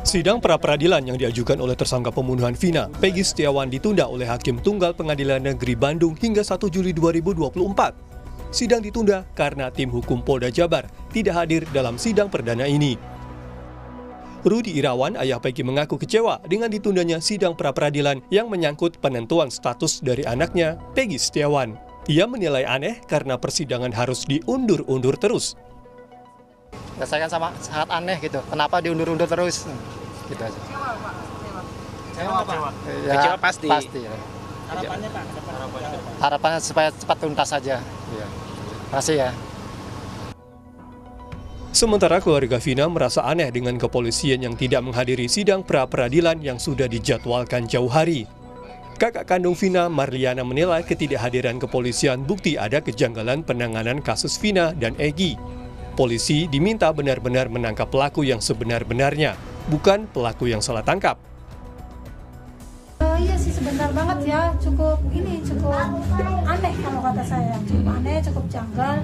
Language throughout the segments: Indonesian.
Sidang pra-peradilan yang diajukan oleh tersangka pembunuhan Vina, Peggy Setiawan ditunda oleh Hakim Tunggal Pengadilan Negeri Bandung hingga 1 Juli 2024. Sidang ditunda karena tim hukum Polda Jabar tidak hadir dalam sidang perdana ini. Rudi Irawan, ayah Peggy, mengaku kecewa dengan ditundanya sidang pra-peradilan yang menyangkut penentuan status dari anaknya, Peggy Setiawan. Ia menilai aneh karena persidangan harus diundur-undur terus. Saya kan sangat aneh gitu, kenapa diundur-undur terus? Gitu aja. Kecewa Pak? Ya, Kecewa pasti. Pasti ya. Harapannya Pak? Harapannya supaya cepat tuntas saja. Ya. Makasih ya. Sementara keluarga Vina merasa aneh dengan kepolisian yang tidak menghadiri sidang pra-peradilan yang sudah dijadwalkan jauh hari. Kakak kandung Vina, Marliana, menilai ketidakhadiran kepolisian bukti ada kejanggalan penanganan kasus Vina dan Egy. Polisi diminta benar-benar menangkap pelaku yang sebenar-benarnya, bukan pelaku yang salah tangkap. Iya sih, sebentar banget ya, cukup aneh kalau kata saya, cukup aneh, cukup janggal.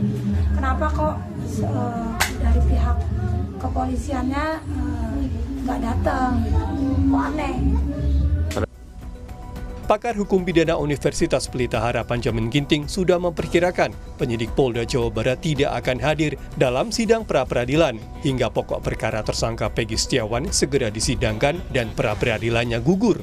Kenapa kok dari pihak kepolisiannya nggak datang? Kok aneh? Pakar Hukum Pidana Universitas Pelita Harapan Jamin Ginting sudah memperkirakan penyidik Polda Jawa Barat tidak akan hadir dalam sidang pra-peradilan hingga pokok perkara tersangka Peggy Setiawan segera disidangkan dan pra-peradilannya gugur.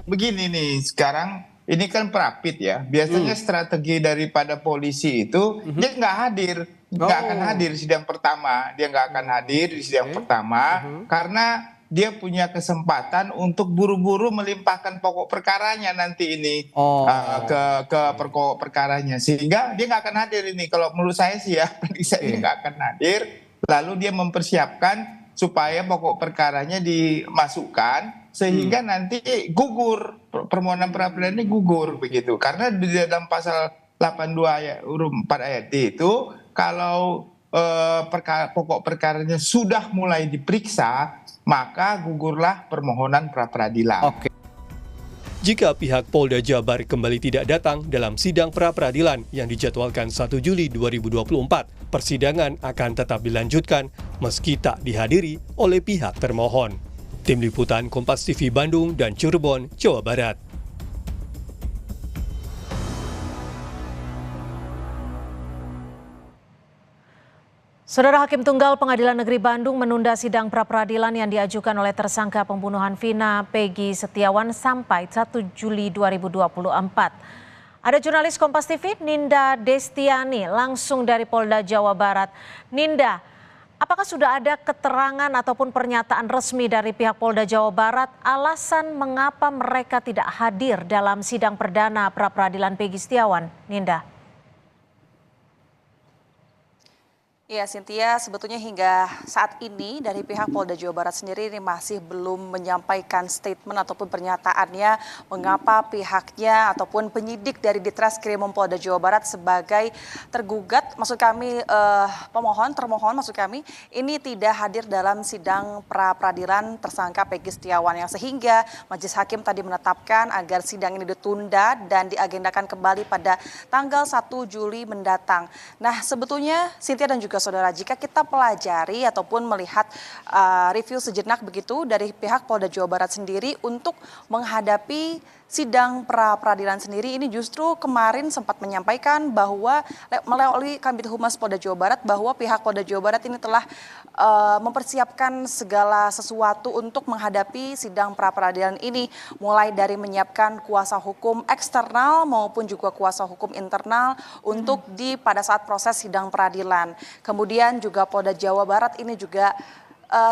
Begini nih, sekarang ini kan perapit ya. Biasanya strategi daripada polisi itu dia nggak hadir, nggak akan hadir di sidang pertama. Dia nggak akan hadir di sidang pertama karena dia punya kesempatan untuk buru-buru melimpahkan pokok perkaranya nanti ini ke pokok perkaranya, sehingga dia nggak akan hadir ini. Kalau menurut saya sih ya, dia nggak akan hadir. Lalu dia mempersiapkan supaya pokok perkaranya dimasukkan sehingga nanti gugur, permohonan pra-peradilan ini gugur begitu. Karena di dalam pasal 82 ayat huruf 4 ayat D itu kalau pokok perkaranya sudah mulai diperiksa, maka gugurlah permohonan pra-peradilan. Oke. Jika pihak Polda Jabar kembali tidak datang dalam sidang pra-peradilan yang dijadwalkan 1 Juli 2024, persidangan akan tetap dilanjutkan meski tak dihadiri oleh pihak termohon. Tim Liputan Kompas TV Bandung dan Cirebon, Jawa Barat. Saudara Hakim Tunggal Pengadilan Negeri Bandung menunda sidang pra-peradilan yang diajukan oleh tersangka pembunuhan Vina Peggy Setiawan sampai 1 Juli 2024. Ada jurnalis Kompas TV, Ninda Destiani, langsung dari Polda Jawa Barat. Ninda, apakah sudah ada keterangan ataupun pernyataan resmi dari pihak Polda Jawa Barat alasan mengapa mereka tidak hadir dalam sidang perdana pra-peradilan Peggy Setiawan? Ninda. Ya, Cynthia, sebetulnya hingga saat ini dari pihak Polda Jawa Barat sendiri ini masih belum menyampaikan statement ataupun pernyataannya mengapa pihaknya ataupun penyidik dari Ditreskrimum Polda Jawa Barat sebagai tergugat, maksud kami termohon maksud kami, ini tidak hadir dalam sidang pra-peradilan tersangka Peggy Setiawan, yang sehingga Majelis Hakim tadi menetapkan agar sidang ini ditunda dan diagendakan kembali pada tanggal 1 Juli mendatang. Nah, sebetulnya Cynthia dan juga saudara, jika kita pelajari ataupun melihat review sejenak begitu dari pihak Polda Jawa Barat sendiri untuk menghadapi sidang pra-peradilan sendiri, ini justru kemarin sempat menyampaikan bahwa melalui Kabid Humas Polda Jawa Barat bahwa pihak Polda Jawa Barat ini telah mempersiapkan segala sesuatu untuk menghadapi sidang pra-peradilan ini, mulai dari menyiapkan kuasa hukum eksternal maupun juga kuasa hukum internal untuk pada saat proses sidang peradilan. Kemudian juga Polda Jawa Barat ini juga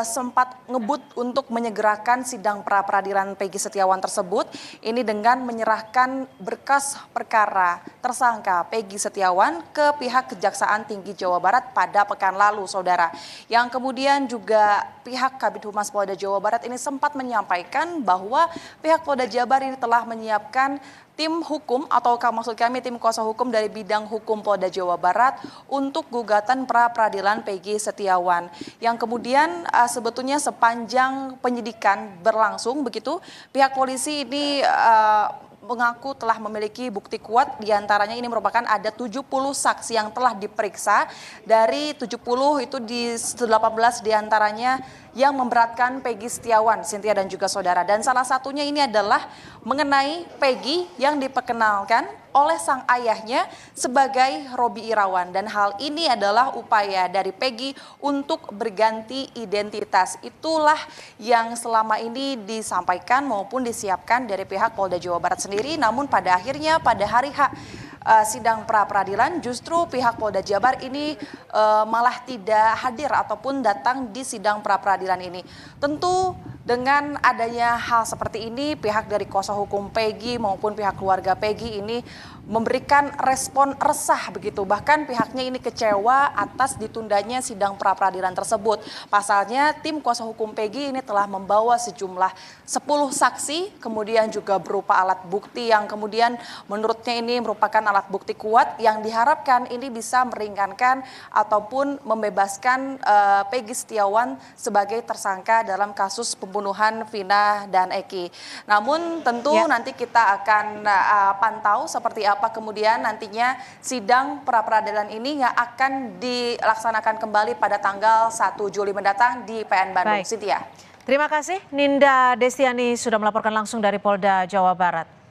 sempat ngebut untuk menyegerakan sidang pra-peradilan Peggy Setiawan tersebut, ini dengan menyerahkan berkas perkara tersangka Peggy Setiawan ke pihak Kejaksaan Tinggi Jawa Barat pada pekan lalu, saudara. Yang kemudian juga pihak Kabid Humas Polda Jawa Barat ini sempat menyampaikan bahwa pihak Polda Jabar ini telah menyiapkan tim hukum atau maksud kami tim kuasa hukum dari bidang hukum Polda Jawa Barat untuk gugatan pra-peradilan Peggy Setiawan, yang kemudian sebetulnya sepanjang penyidikan berlangsung begitu, pihak polisi ini mengaku telah memiliki bukti kuat, diantaranya ini merupakan ada 70 saksi yang telah diperiksa. Dari 70 itu di 18 diantaranya yang memberatkan Peggy Setiawan, Cynthia dan juga saudara. Dan salah satunya ini adalah mengenai Peggy yang diperkenalkan oleh sang ayahnya sebagai Robi Irawan. Dan hal ini adalah upaya dari Peggy untuk berganti identitas. Itulah yang selama ini disampaikan maupun disiapkan dari pihak Polda Jawa Barat sendiri. Namun pada akhirnya pada hari sidang pra-peradilan justru pihak Polda Jabar ini malah tidak hadir ataupun datang di sidang pra-peradilan ini. Tentu dengan adanya hal seperti ini, pihak dari kuasa hukum Peggy maupun pihak keluarga Peggy ini memberikan respon resah begitu. Bahkan pihaknya ini kecewa atas ditundanya sidang pra-peradilan tersebut. Pasalnya tim kuasa hukum Peggy ini telah membawa sejumlah 10 saksi, kemudian juga berupa alat bukti yang kemudian menurutnya ini merupakan alat bukti kuat yang diharapkan ini bisa meringankan ataupun membebaskan Peggy Setiawan sebagai tersangka dalam kasus pembunuhan Vina dan Eki. Namun tentu nanti kita akan pantau seperti apa kemudian nantinya sidang pra-peradilan ini yang akan dilaksanakan kembali pada tanggal 1 Juli mendatang di PN Bandung. Baik. Cynthia. Terima kasih Ninda Destiani sudah melaporkan langsung dari Polda Jawa Barat.